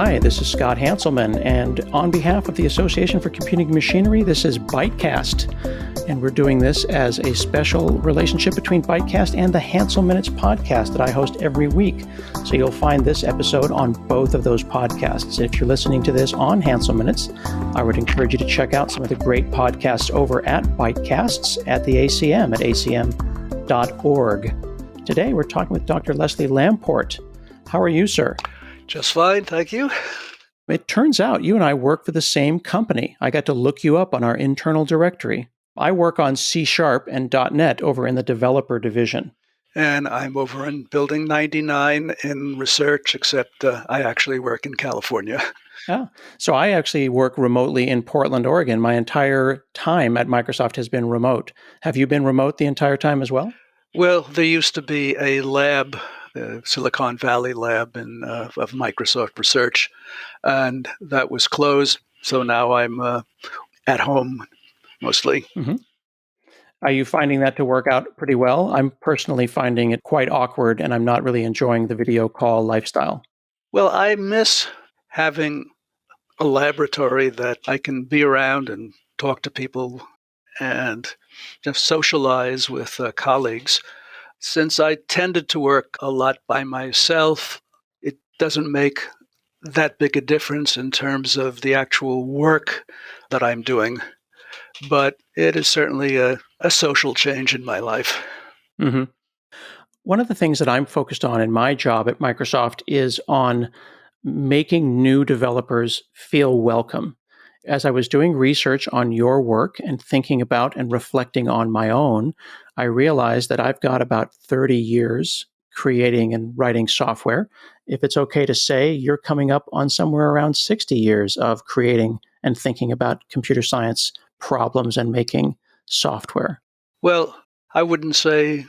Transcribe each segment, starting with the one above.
Hi, this is Scott Hanselman, and on behalf of the Association for Computing Machinery, this is ByteCast, and we're doing this as a special relationship between ByteCast and the Hanselminutes Podcast that I host every week. So you'll find this episode on both of those podcasts. If you're listening to this on Hanselminutes, I would encourage you to check out some of the great podcasts over at ByteCasts at the ACM at acm.org. Today, we're talking with Dr. Leslie Lamport. How are you, sir? Just fine, thank you. It turns out you and I work for the same company. I got to look you up on our internal directory. I work on C# and .NET over in the developer division. And I'm over in Building 99 in research, except I actually work in California. Yeah. So I actually work remotely in Portland, Oregon. My entire time at Microsoft has been remote. Have you been remote the entire time as well? Well, there used to be a lab, the Silicon Valley lab of Microsoft Research, and that was closed. So now I'm at home mostly. Mm-hmm. Are you finding that to work out pretty well? I'm personally finding it quite awkward, and I'm not really enjoying the video call lifestyle. Well, I miss having a laboratory that I can be around and talk to people and just socialize with colleagues. Since I tended to work a lot by myself, it doesn't make that big a difference in terms of the actual work that I'm doing. But it is certainly a social change in my life. Mm-hmm. One of the things that I'm focused on in my job at Microsoft is on making new developers feel welcome. As I was doing research on your work and thinking about and reflecting on my own, I realized that I've got about 30 years creating and writing software. If it's okay to say, you're coming up on somewhere around 60 years of creating and thinking about computer science problems and making software. Well, I wouldn't say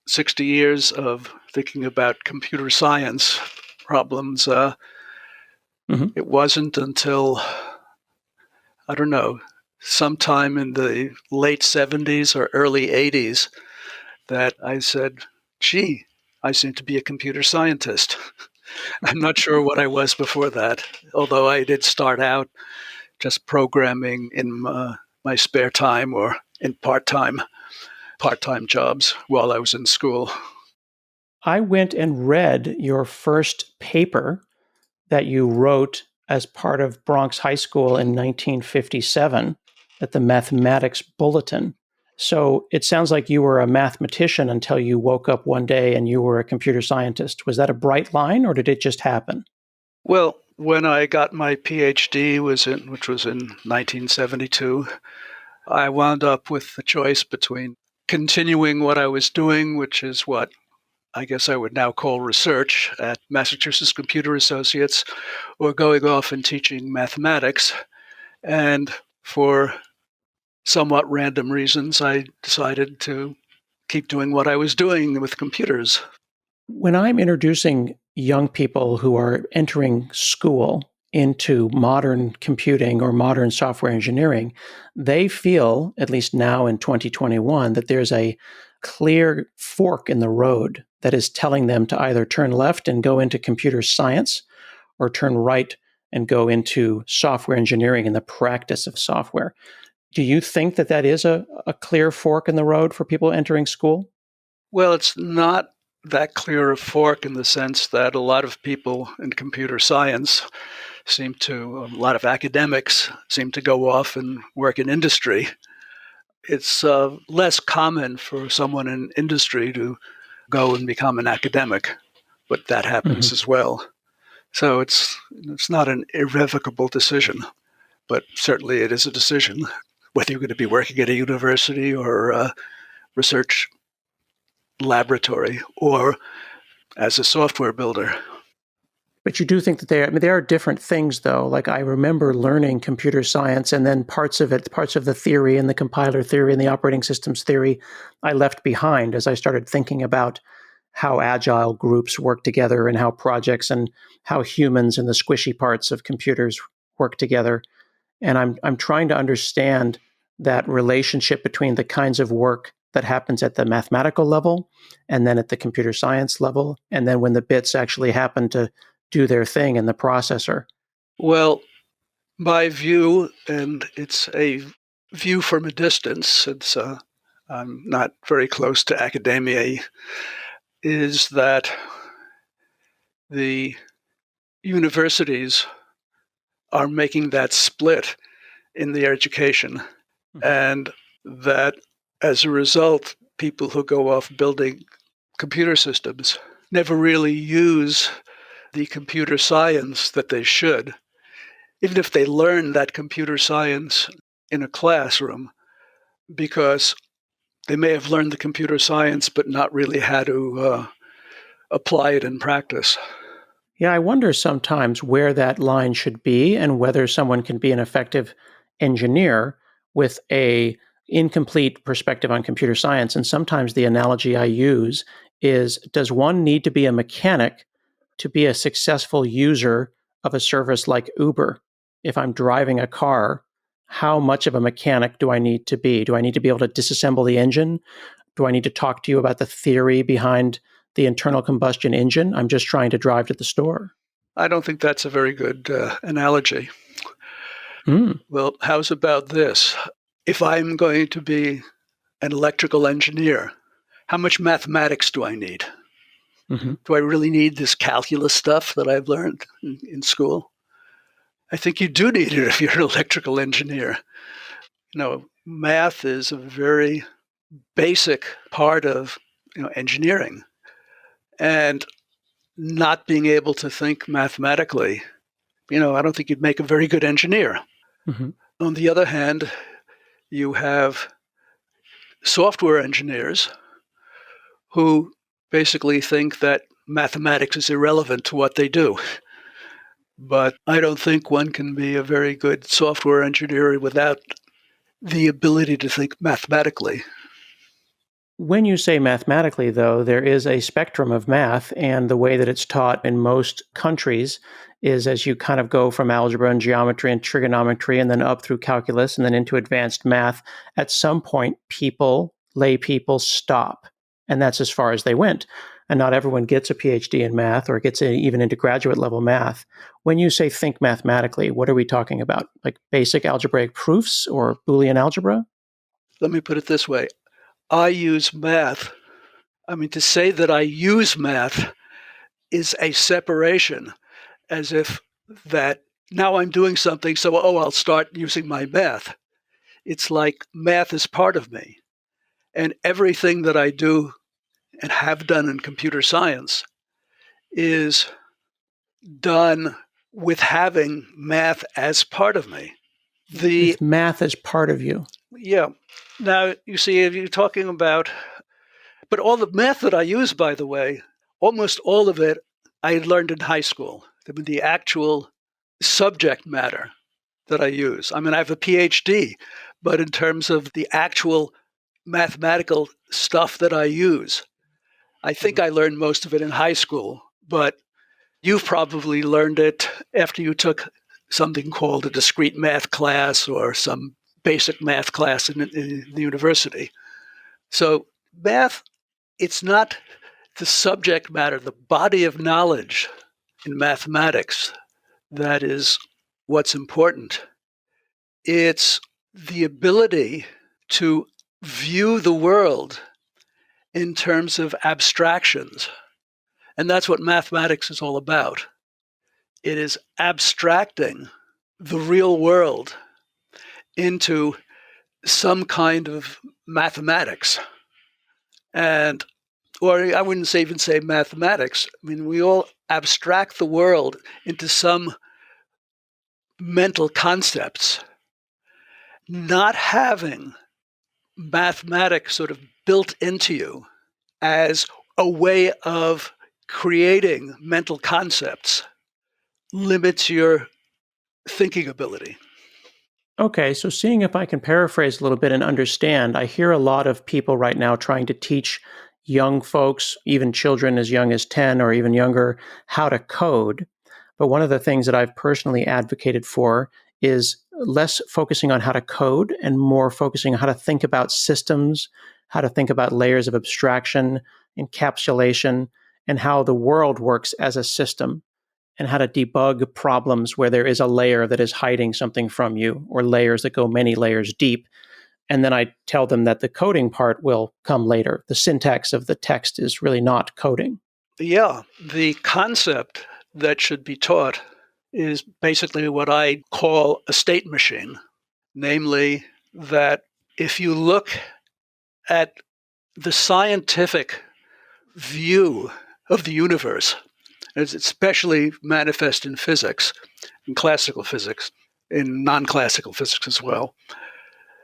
60 years of thinking about computer science problems. It wasn't until, I don't know, sometime in the late 70s or early 80s that I said, gee, I seem to be a computer scientist. I'm not sure what I was before that, although I did start out just programming in my spare time or in part-time jobs while I was in school. I went and read your first paper that you wrote as part of Bronx High School in 1957 at the Mathematics Bulletin. So it sounds like you were a mathematician until you woke up one day and you were a computer scientist. Was that a bright line, or did it just happen? Well, when I got my PhD, which was in 1972, I wound up with the choice between continuing what I was doing, which is what I guess I would now call research at Massachusetts Computer Associates, or going off and teaching mathematics. And for somewhat random reasons, I decided to keep doing what I was doing with computers. When I'm introducing young people who are entering school into modern computing or modern software engineering, they feel, at least now in 2021, that there's a clear fork in the road that is telling them to either turn left and go into computer science or turn right and go into software engineering and the practice of software. Do you think that that is a clear fork in the road for people entering school? Well, it's not that clear a fork in the sense that a lot of people in computer science a lot of academics seem to go off and work in industry. It's less common for someone in industry to go and become an academic, but that happens as well. So it's not an irrevocable decision, but certainly it is a decision, whether you're going to be working at a university or a research laboratory or as a software builder. But you do think that there are different things, though. Like, I remember learning computer science, and then parts of the theory and the compiler theory and the operating systems theory, I left behind as I started thinking about how agile groups work together and how projects and how humans and the squishy parts of computers work together. And I'm trying to understand that relationship between the kinds of work that happens at the mathematical level and then at the computer science level, and then when the bits actually happen to do their thing in the processor? Well, my view, and it's a view from a distance, since I'm not very close to academia, is that the universities are making that split in their education, and that as a result, people who go off building computer systems never really use the computer science that they should, even if they learn that computer science in a classroom, because they may have learned the computer science but not really how to apply it in practice. Yeah, I wonder sometimes where that line should be and whether someone can be an effective engineer with a incomplete perspective on computer science. And sometimes the analogy I use is, does one need to be a mechanic to be a successful user of a service like Uber? If I'm driving a car, how much of a mechanic do I need to be? Do I need to be able to disassemble the engine? Do I need to talk to you about the theory behind the internal combustion engine? I'm just trying to drive to the store. I don't think that's a very good analogy. Mm. Well, how's about this? If I'm going to be an electrical engineer, how much mathematics do I need? Mm-hmm. Do I really need this calculus stuff that I've learned in school? I think you do need it if you're an electrical engineer. Math is a very basic part of engineering. And not being able to think mathematically, I don't think you'd make a very good engineer. Mm-hmm. On the other hand, you have software engineers who basically think that mathematics is irrelevant to what they do. But I don't think one can be a very good software engineer without the ability to think mathematically. When you say mathematically, though, there is a spectrum of math, and the way that it's taught in most countries is as you kind of go from algebra and geometry and trigonometry and then up through calculus and then into advanced math. At some point, lay people stop, and that's as far as they went. And not everyone gets a PhD in math or gets even into graduate level math. When you say think mathematically, what are we talking about? Like basic algebraic proofs or Boolean algebra? Let me put it this way. I use math. To say that I use math is a separation, as if that now I'm doing something, so, I'll start using my math. It's like math is part of me. And everything that I do and have done in computer science is done with having math as part of me. With math as part of you. Yeah. Now, you see, if you're talking about, but all the math that I use, by the way, almost all of it I learned in high school. The actual subject matter that I use. I have a PhD, but in terms of the actual mathematical stuff that I use, I think I learned most of it in high school, but you've probably learned it after you took something called a discrete math class or some basic math class in the university. So math, it's not the subject matter, the body of knowledge in mathematics that is what's important. It's the ability to view the world in terms of abstractions. And that's what mathematics is all about. It is abstracting the real world into some kind of mathematics. Or I wouldn't even say mathematics. We all abstract the world into some mental concepts. Not having mathematics sort of built into you as a way of creating mental concepts limits your thinking ability. Okay, so seeing if I can paraphrase a little bit and understand, I hear a lot of people right now trying to teach young folks, even children as young as 10 or even younger, how to code. But one of the things that I've personally advocated for is less focusing on how to code and more focusing on how to think about systems, how to think about layers of abstraction, encapsulation, and how the world works as a system. and how to debug problems where there is a layer that is hiding something from you, or layers that go many layers deep. And then I tell them that the coding part will come later. The syntax of the text is really not coding. Yeah, the concept that should be taught is basically what I call a state machine, namely that if you look at the scientific view of the universe, it's especially manifest in physics, in classical physics, in non-classical physics as well,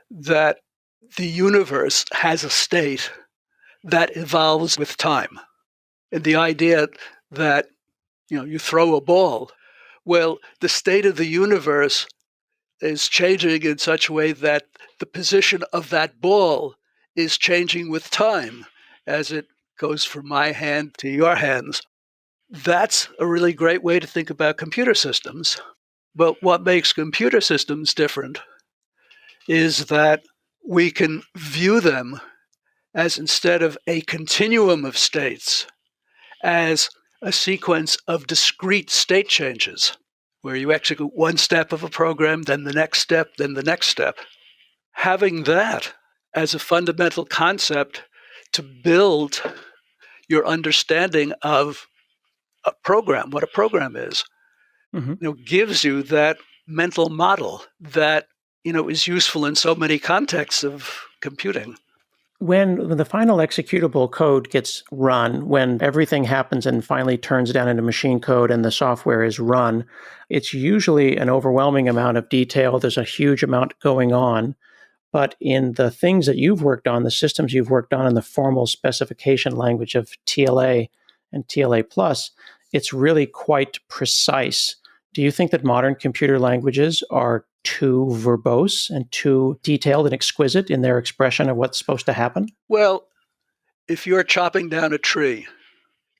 that the universe has a state that evolves with time. And the idea that, you throw a ball, well, the state of the universe is changing in such a way that the position of that ball is changing with time as it goes from my hand to your hands. That's a really great way to think about computer systems. But what makes computer systems different is that we can view them as, instead of a continuum of states, as a sequence of discrete state changes, where you execute one step of a program, then the next step, then the next step. Having that as a fundamental concept to build your understanding of a program, what a program is, gives you that mental model that, is useful in so many contexts of computing. When the final executable code gets run, when everything happens and finally turns down into machine code and the software is run, it's usually an overwhelming amount of detail. There's a huge amount going on. But in the things that you've worked on, the systems you've worked on in the formal specification language of TLA and TLA+, it's really quite precise. Do you think that modern computer languages are too verbose and too detailed and exquisite in their expression of what's supposed to happen? Well, if you're chopping down a tree,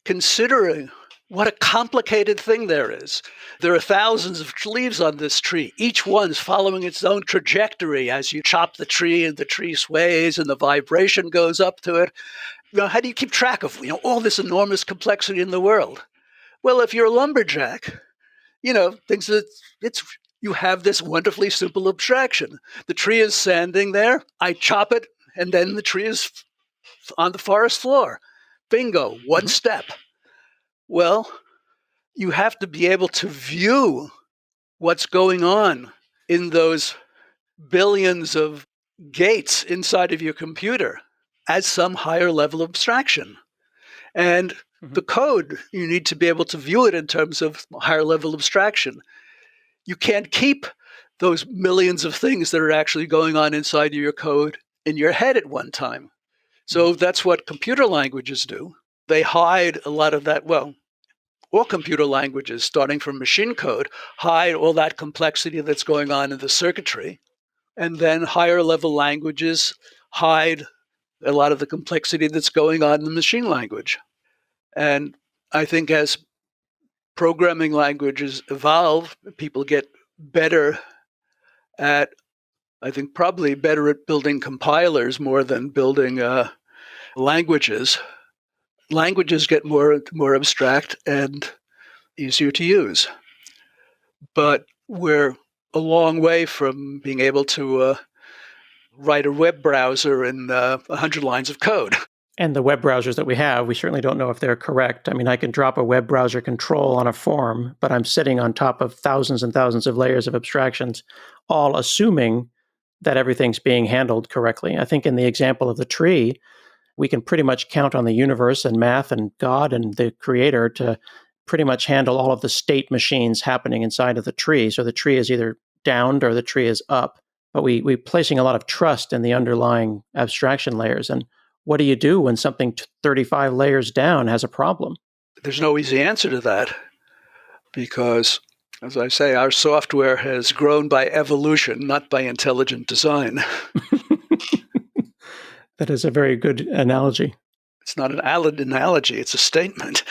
considering what a complicated thing there is. There are thousands of leaves on this tree. Each one's following its own trajectory as you chop the tree, and the tree sways and the vibration goes up to it. How do you keep track of all this enormous complexity in the world? Well, if you're a lumberjack, things that you have this wonderfully simple abstraction. The tree is standing there, I chop it, and then the tree is on the forest floor. Bingo, one step. Well, you have to be able to view what's going on in those billions of gates inside of your computer as some higher level of abstraction. And the code, you need to be able to view it in terms of higher level abstraction. You can't keep those millions of things that are actually going on inside of your code in your head at one time. So that's what computer languages do. They hide a lot of that. Well, all computer languages, starting from machine code, hide all that complexity that's going on in the circuitry. And then higher level languages hide a lot of the complexity that's going on in the machine language. And I think as programming languages evolve, people get better at, I think probably better at building compilers more than building languages. Languages get more abstract and easier to use. But we're a long way from being able to write a web browser in 100 lines of code. And the web browsers that we have, we certainly don't know if they're correct. I mean, I can drop a web browser control on a form, but I'm sitting on top of thousands and thousands of layers of abstractions, all assuming that everything's being handled correctly. I think in the example of the tree, we can pretty much count on the universe and math and God and the creator to pretty much handle all of the state machines happening inside of the tree. So the tree is either downed or the tree is up. But we're placing a lot of trust in the underlying abstraction layers. And what do you do when something 35 layers down has a problem? There's no easy answer to that because, as I say, our software has grown by evolution, not by intelligent design. That is a very good analogy. It's not an analogy, it's a statement.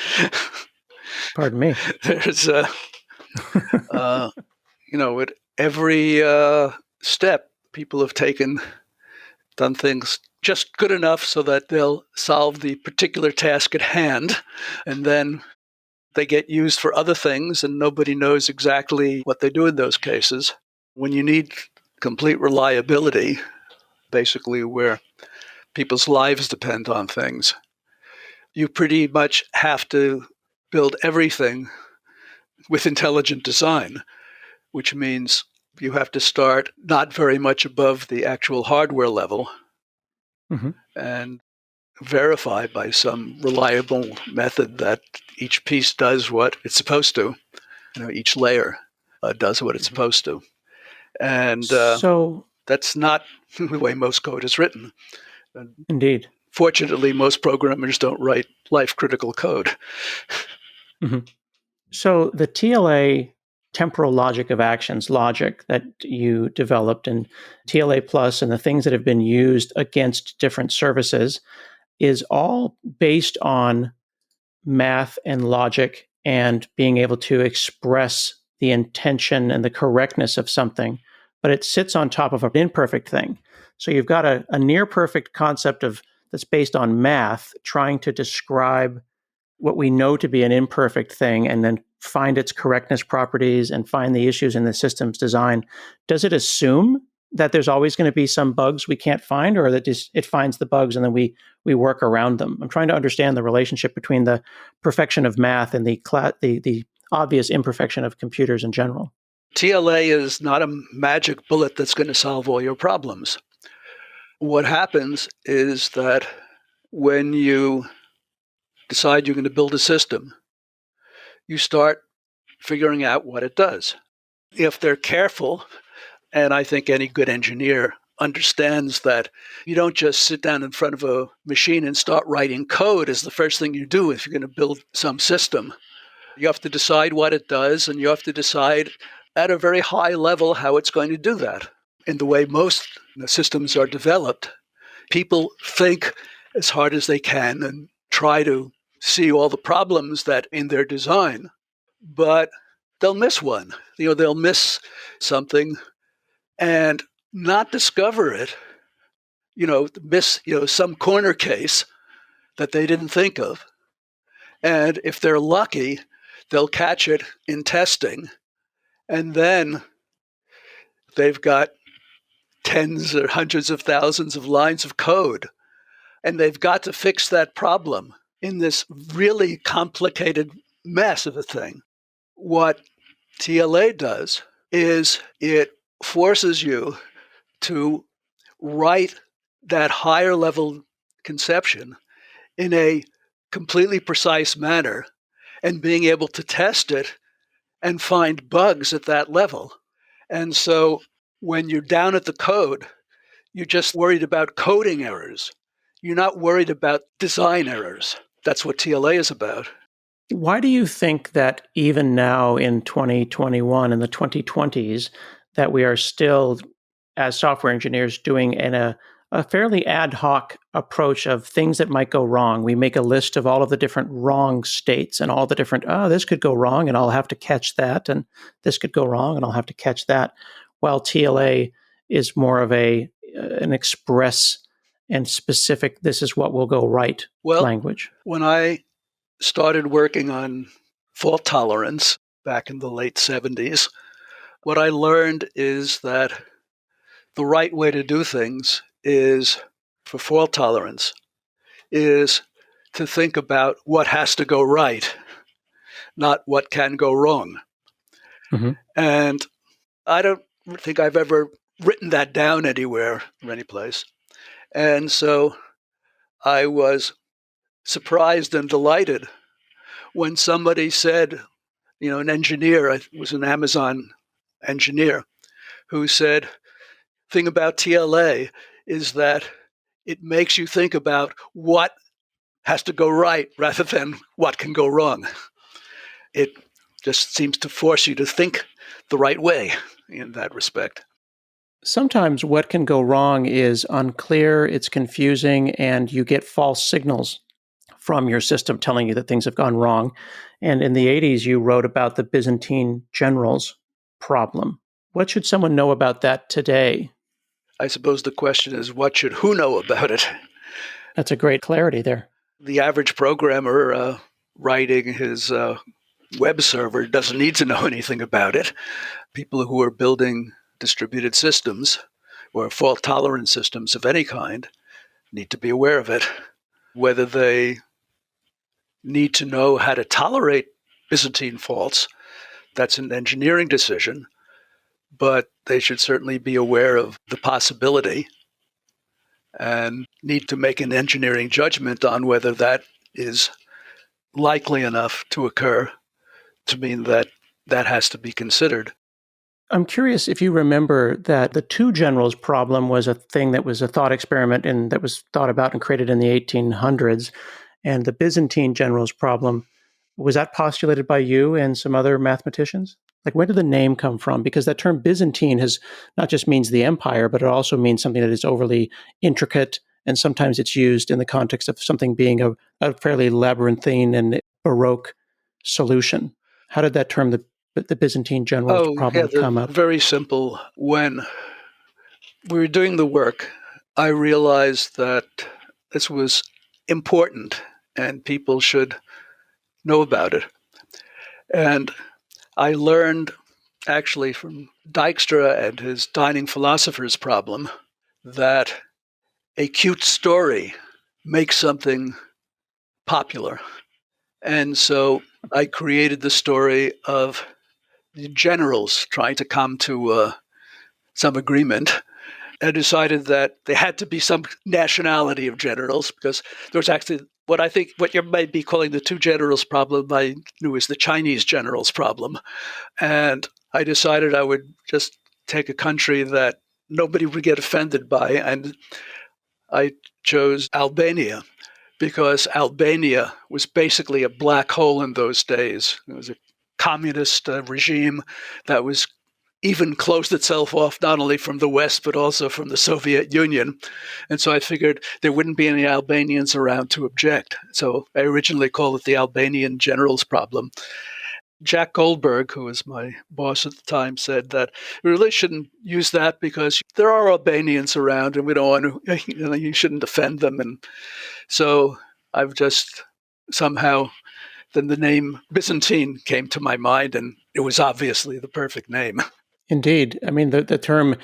Pardon me. There's at every step, people have done things just good enough so that they'll solve the particular task at hand. And then they get used for other things and nobody knows exactly what they do in those cases. When you need complete reliability, basically where people's lives depend on things, you pretty much have to build everything with intelligent design, which means you have to start not very much above the actual hardware level and verify by some reliable method that each piece does what it's supposed to. Each layer does what it's supposed to. And so that's not the way most code is written. indeed. Fortunately, most programmers don't write life-critical code. So the TLA, temporal logic of actions logic that you developed, and TLA Plus and the things that have been used against different services is all based on math and logic and being able to express the intention and the correctness of something, but it sits on top of an imperfect thing. So you've got a near perfect concept that's based on math, trying to describe what we know to be an imperfect thing and then find its correctness properties and find the issues in the system's design. Does it assume that there's always going to be some bugs we can't find, or that it finds the bugs and then we work around them? I'm trying to understand the relationship between the perfection of math and the obvious imperfection of computers in general. TLA is not a magic bullet that's going to solve all your problems. What happens is that when you decide you're going to build a system, you start figuring out what it does. If they're careful, and I think any good engineer understands that you don't just sit down in front of a machine and start writing code as the first thing you do if you're going to build some system. You have to decide what it does, and you have to decide at a very high level how it's going to do that. In the way most systems are developed, people think as hard as they can and try to see all the problems that in their design, but they'll miss one. They'll miss something and not discover it, miss, some corner case that they didn't think of. And if they're lucky, they'll catch it in testing. And then they've got tens or hundreds of thousands of lines of code. And they've got to fix that problem in this really complicated mess of a thing. What TLA does is it forces you to write that higher level conception in a completely precise manner and being able to test it and find bugs at that level. And so when you're down at the code, you're just worried about coding errors. You're not worried about design errors. That's what TLA is about. Why do you think that even now in 2021, in the 2020s, that we are still, as software engineers, doing a fairly ad hoc approach of things that might go wrong? We make a list of all of the different wrong states and all the different, this could go wrong and I'll have to catch that, and this could go wrong and I'll have to catch that, while TLA is more of an express and specific, this is what will go right language. When I started working on fault tolerance back in the late 70s, what I learned is that the right way to do things is, for fault tolerance, is to think about what has to go right, not what can go wrong. And I don't think I've ever written that down anywhere or any place. And so I was surprised and delighted when somebody said, an engineer, it was an Amazon engineer, who said, thing about TLA is that it makes you think about what has to go right rather than what can go wrong. It just seems to force you to think the right way in that respect. Sometimes what can go wrong is unclear, it's confusing, and you get false signals from your system telling you that things have gone wrong. And in the 80s, you wrote about the Byzantine Generals Problem. What should someone know about that today? I suppose the question is, what should who know about it? That's a great clarity there. The average programmer writing his web server doesn't need to know anything about it. People who are building distributed systems or fault-tolerant systems of any kind need to be aware of it. Whether they need to know how to tolerate Byzantine faults, that's an engineering decision, but they should certainly be aware of the possibility and need to make an engineering judgment on whether that is likely enough to occur to mean that that has to be considered. I'm curious if you remember that the two generals problem was a thing that was a thought experiment and that was thought about and created in the 1800s. And the Byzantine Generals Problem, was that postulated by you and some other mathematicians? Like, where did the name come from? Because that term Byzantine has not just means the empire, but it also means something that is overly intricate. And sometimes it's used in the context of something being a fairly labyrinthine and Baroque solution. How did that term, the Byzantine Generals Problem, come up? Very simple. When we were doing the work, I realized that this was important and people should know about it. And I learned actually from Dijkstra and his dining philosophers problem that a cute story makes something popular. And so I created the story of the generals trying to come to some agreement. I decided that there had to be some nationality of generals because there was actually what you might be calling the two generals problem, I knew is the Chinese generals problem. And I decided I would just take a country that nobody would get offended by. And I chose Albania because Albania was basically a black hole in those days. It was a communist regime that was even closed itself off not only from the West, but also from the Soviet Union. And so I figured there wouldn't be any Albanians around to object. So I originally called it the Albanian Generals Problem. Jack Goldberg, who was my boss at the time, said that we really shouldn't use that because there are Albanians around and we don't want to, you shouldn't offend them. And so I've just somehow, then the name Byzantine came to my mind and it was obviously the perfect name. Indeed. I mean, the term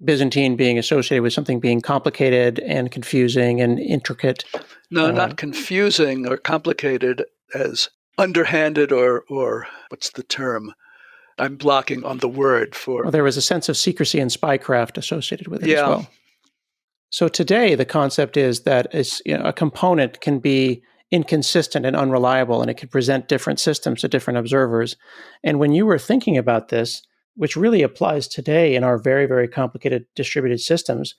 Byzantine being associated with something being complicated and confusing and intricate. No, not confusing or complicated as underhanded or what's the term? I'm blocking on the word for. Well, there was a sense of secrecy and spycraft associated with it as well. So today, the concept is that a component can be inconsistent and unreliable, and it can present different systems to different observers. And when you were thinking about this, which really applies today in our very, very complicated distributed systems,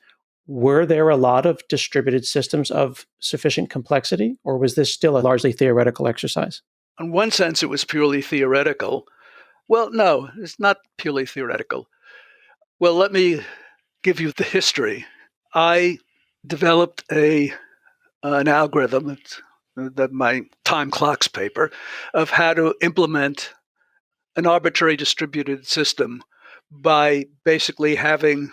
were there a lot of distributed systems of sufficient complexity, or was this still a largely theoretical exercise? In one sense, it was purely theoretical. Well, no, it's not purely theoretical. Well, let me give you the history. I developed an algorithm, my time clocks paper, of how to implement an arbitrary distributed system by basically having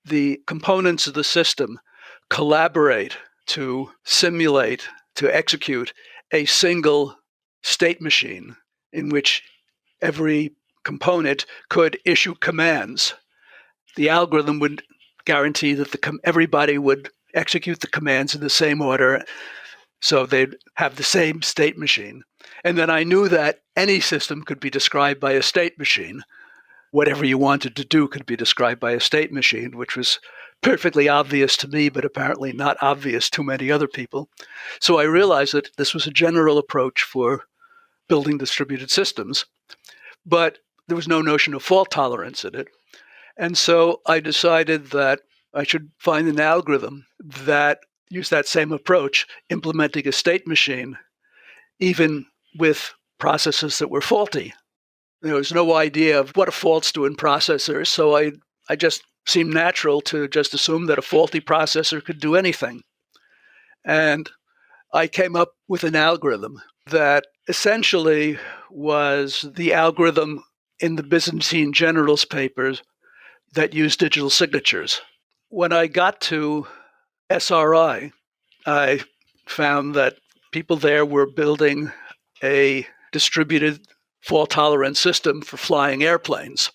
the components of the system collaborate to simulate, to execute a single state machine in which every component could issue commands. The algorithm would guarantee that everybody would execute the commands in the same order, so they'd have the same state machine. And then I knew that any system could be described by a state machine. Whatever you wanted to do could be described by a state machine, which was perfectly obvious to me, but apparently not obvious to many other people. So I realized that this was a general approach for building distributed systems, but there was no notion of fault tolerance in it. And so I decided that I should find an algorithm that used that same approach, implementing a state machine, even with processes that were faulty. There was no idea of what are faults do in processors, so I just seemed natural to just assume that a faulty processor could do anything. And I came up with an algorithm that essentially was the algorithm in the Byzantine Generals papers that used digital signatures. When I got to SRI, I found that people there were building a distributed fault-tolerant system for flying airplanes.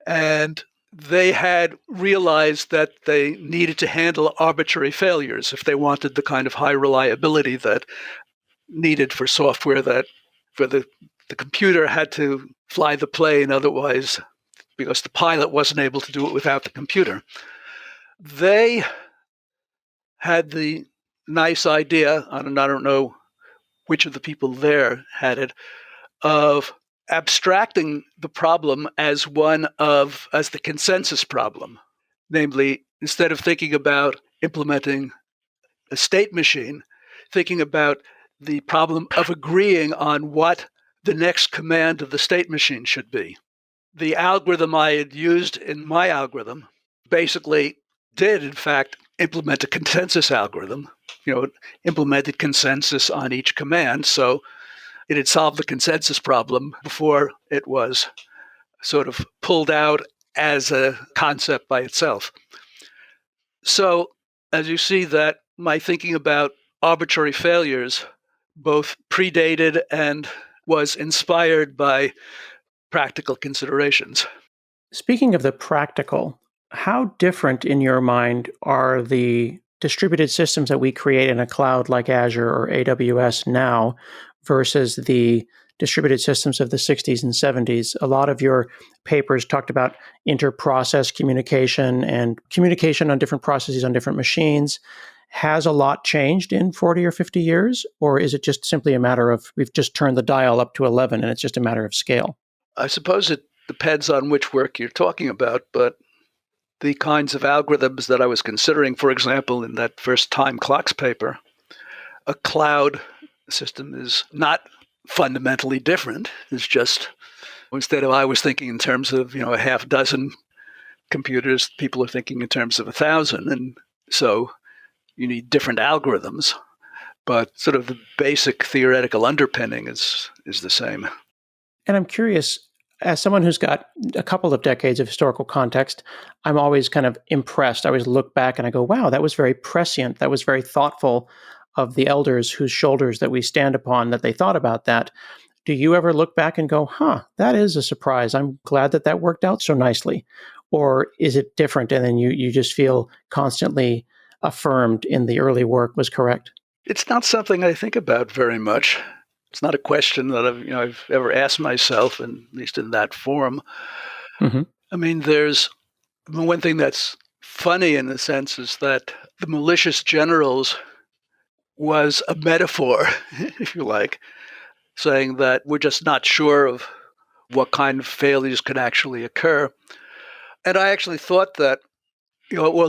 And they had realized that they needed to handle arbitrary failures if they wanted the kind of high reliability that needed for software that for the computer had to fly the plane otherwise because the pilot wasn't able to do it without the computer. They had the nice idea, I don't know which of the people there had it, of abstracting the problem as the consensus problem. Namely, instead of thinking about implementing a state machine, thinking about the problem of agreeing on what the next command of the state machine should be. The algorithm I had used in my algorithm basically did, in fact, implement a consensus algorithm. It implemented consensus on each command, so it had solved the consensus problem before it was sort of pulled out as a concept by itself. So, as you see, that my thinking about arbitrary failures both predated and was inspired by practical considerations. Speaking of the practical, how different in your mind are the distributed systems that we create in a cloud like Azure or AWS now versus the distributed systems of the 60s and 70s? A lot of your papers talked about inter-process communication and communication on different processes on different machines. Has a lot changed in 40 or 50 years? Or is it just simply a matter of we've just turned the dial up to 11 and it's just a matter of scale? I suppose it depends on which work you're talking about, but the kinds of algorithms that I was considering, for example, in that first time clocks paper, a cloud system is not fundamentally different. It's just, instead of I was thinking in terms of, a half dozen computers, people are thinking in terms of 1,000. And so you need different algorithms, but sort of the basic theoretical underpinning is the same. And I'm curious, as someone who's got a couple of decades of historical context, I'm always kind of impressed. I always look back and I go, wow, that was very prescient. That was very thoughtful of the elders whose shoulders that we stand upon, that they thought about that. Do you ever look back and go, that is a surprise. I'm glad that worked out so nicely. Or is it different? And then you just feel constantly affirmed in the early work was correct? It's not something I think about very much. It's not a question that I've ever asked myself, at least in that form. Mm-hmm. I mean, there's one thing that's funny in a sense is that the malicious generals was a metaphor, if you like, saying that we're just not sure of what kind of failures could actually occur. And I actually thought that,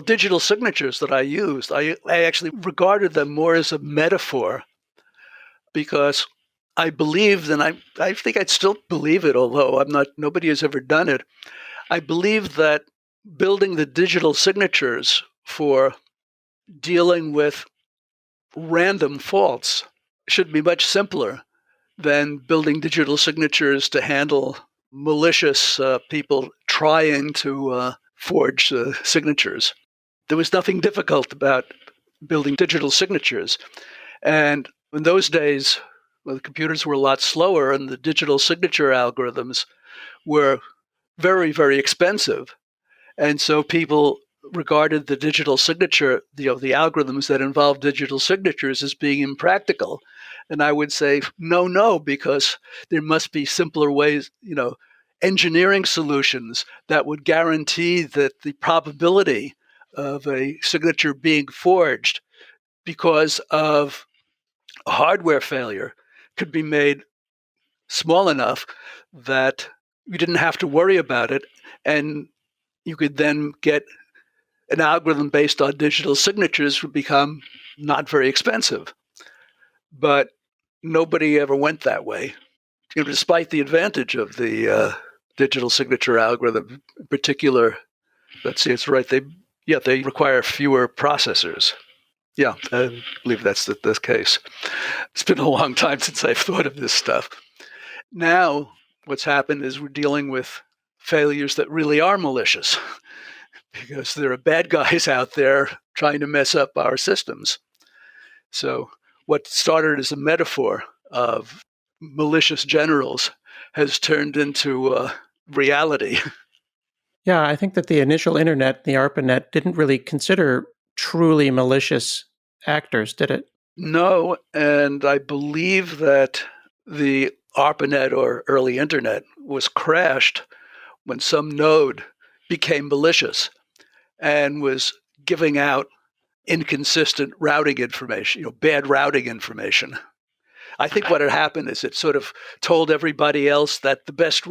digital signatures that I used, I actually regarded them more as a metaphor because I believed, and I think I'd still believe it, although nobody has ever done it. I believe that building the digital signatures for dealing with random faults should be much simpler than building digital signatures to handle malicious people trying to forge signatures. There was nothing difficult about building digital signatures. And in those days, the computers were a lot slower and the digital signature algorithms were very, very expensive. And so people regarded the digital signature, the algorithms that involved digital signatures as being impractical. And I would say, no, because there must be simpler ways, engineering solutions that would guarantee that the probability of a signature being forged because of a hardware failure could be made small enough that you didn't have to worry about it, and you could then get an algorithm based on digital signatures would become not very expensive. But nobody ever went that way, despite the advantage of the digital signature algorithm. In particular, let's see, it's right. They require fewer processors. Yeah, I believe that's the case. It's been a long time since I've thought of this stuff. Now, what's happened is we're dealing with failures that really are malicious because there are bad guys out there trying to mess up our systems. So what started as a metaphor of malicious generals has turned into reality. Yeah, I think that the initial internet, the ARPANET, didn't really consider truly malicious actors, did it? No, and I believe that the ARPANET or early internet was crashed when some node became malicious and was giving out inconsistent routing information, bad routing information. I think what had happened is it sort of told everybody else that the best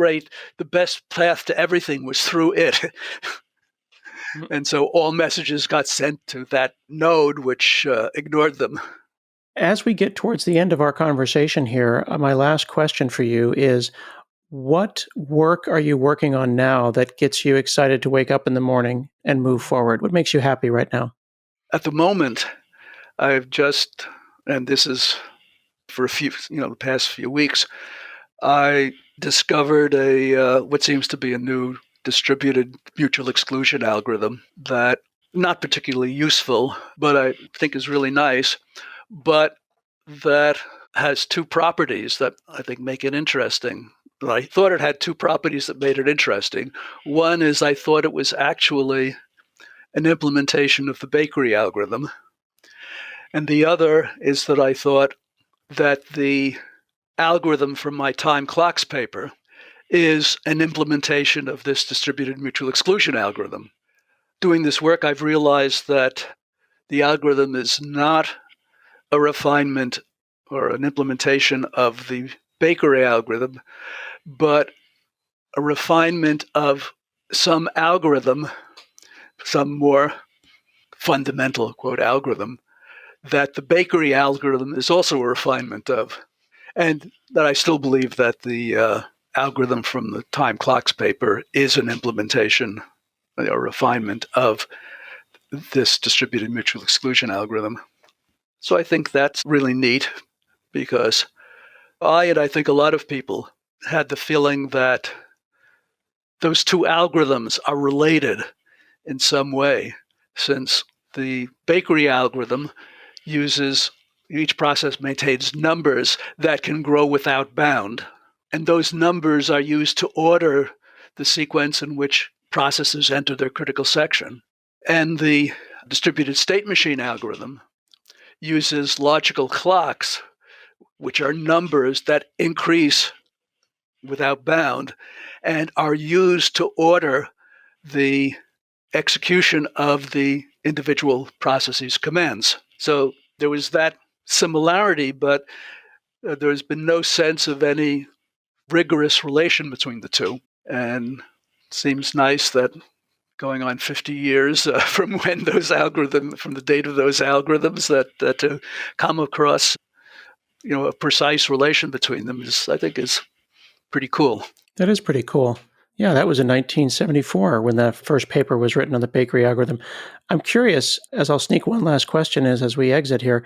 path to everything was through it. And so all messages got sent to that node, which ignored them. As we get towards the end of our conversation here, my last question for you is, what work are you working on now that gets you excited to wake up in the morning and move forward? What makes you happy right now? At the moment, and this is for the past few weeks, I discovered what seems to be a new distributed mutual exclusion algorithm that not particularly useful, but I think is really nice, but that has two properties that I think make it interesting. I thought it had two properties that made it interesting. One is I thought it was actually an implementation of the bakery algorithm. And the other is that I thought that the algorithm from my time clocks paper is an implementation of this distributed mutual exclusion algorithm. Doing this work, I've realized that the algorithm is not a refinement or an implementation of the bakery algorithm, but a refinement of some algorithm, some more fundamental, quote, algorithm, that the bakery algorithm is also a refinement of. And that I still believe that the algorithm from the time clocks paper is an implementation, a refinement of this distributed mutual exclusion algorithm. So I think that's really neat because I think a lot of people had the feeling that those two algorithms are related in some way, since the bakery algorithm each process maintains numbers that can grow without bound. And those numbers are used to order the sequence in which processes enter their critical section. And the distributed state machine algorithm uses logical clocks, which are numbers that increase without bound and are used to order the execution of the individual processes' commands. So there was that similarity, but there's been no sense of any rigorous relation between the two. And it seems nice that going on 50 years from the date of those algorithms, that to come across, a precise relation between them I think is pretty cool. That is pretty cool. Yeah, that was in 1974 when the first paper was written on the bakery algorithm. I'm curious, as I'll sneak one last question as we exit here,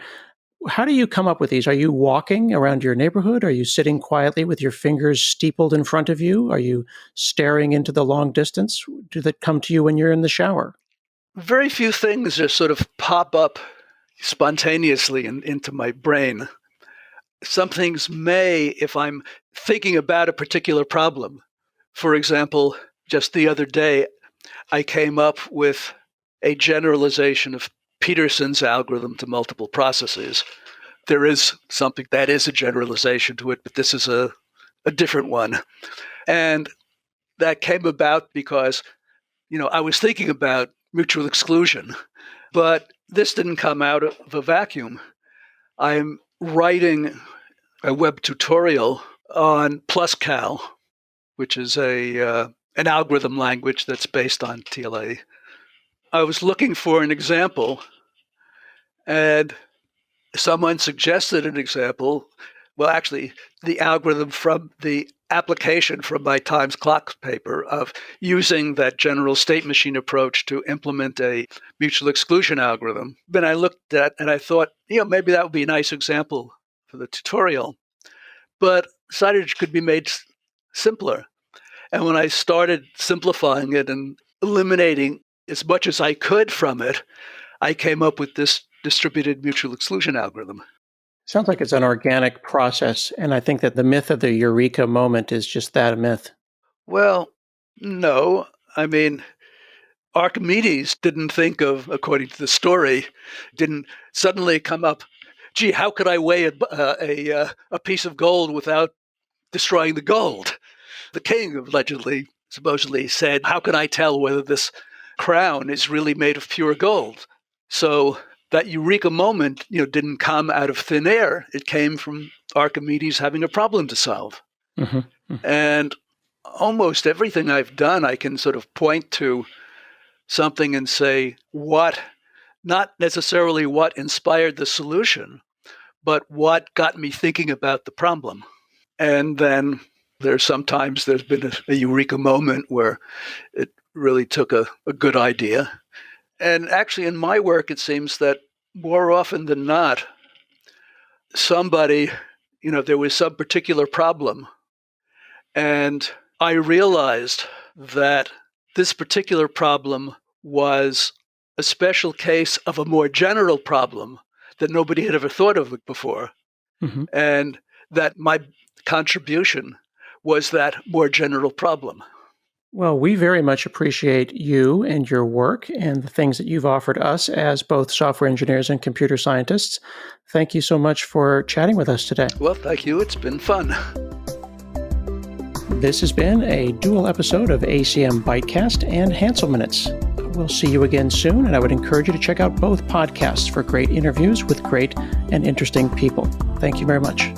how do you come up with these? Are you walking around your neighborhood? Are you sitting quietly with your fingers steepled in front of you? Are you staring into the long distance? Do they come to you when you're in the shower? Very few things just sort of pop up spontaneously into my brain. Some things may, if I'm thinking about a particular problem. For example, just the other day, I came up with a generalization of Peterson's algorithm to multiple processes. There is something that is a generalization to it, but this is a different one. And that came about because, I was thinking about mutual exclusion, but this didn't come out of a vacuum. I'm writing a web tutorial on PlusCal, which is an algorithm language that's based on TLA. I was looking for an example, and someone suggested an example. Well, actually, the algorithm from the application from my Times Clocks paper of using that general state machine approach to implement a mutual exclusion algorithm. Then I looked at and I thought, maybe that would be a nice example for the tutorial, but decided it could be made simpler. And when I started simplifying it and eliminating as much as I could from it, I came up with this distributed mutual exclusion algorithm. Sounds like it's an organic process. And I think that the myth of the Eureka moment is just that, a myth. Well, no. I mean, Archimedes didn't think of, according to the story, didn't suddenly come up, gee, how could I weigh a piece of gold without destroying the gold? The king allegedly, supposedly said, how can I tell whether this crown is really made of pure gold? So that Eureka moment, didn't come out of thin air. It came from Archimedes having a problem to solve. Mm-hmm. Mm-hmm. And almost everything I've done, I can sort of point to something and say not necessarily what inspired the solution, but what got me thinking about the problem. And then there's been a Eureka moment where it really took a good idea. And actually in my work, it seems that more often than not, there was some particular problem. And I realized that this particular problem was a special case of a more general problem that nobody had ever thought of before. Mm-hmm. And that my contribution was that more general problem. Well, we very much appreciate you and your work and the things that you've offered us as both software engineers and computer scientists. Thank you so much for chatting with us today. Well, thank you. It's been fun. This has been a dual episode of ACM ByteCast and Hanselminutes. We'll see you again soon, and I would encourage you to check out both podcasts for great interviews with great and interesting people. Thank you very much.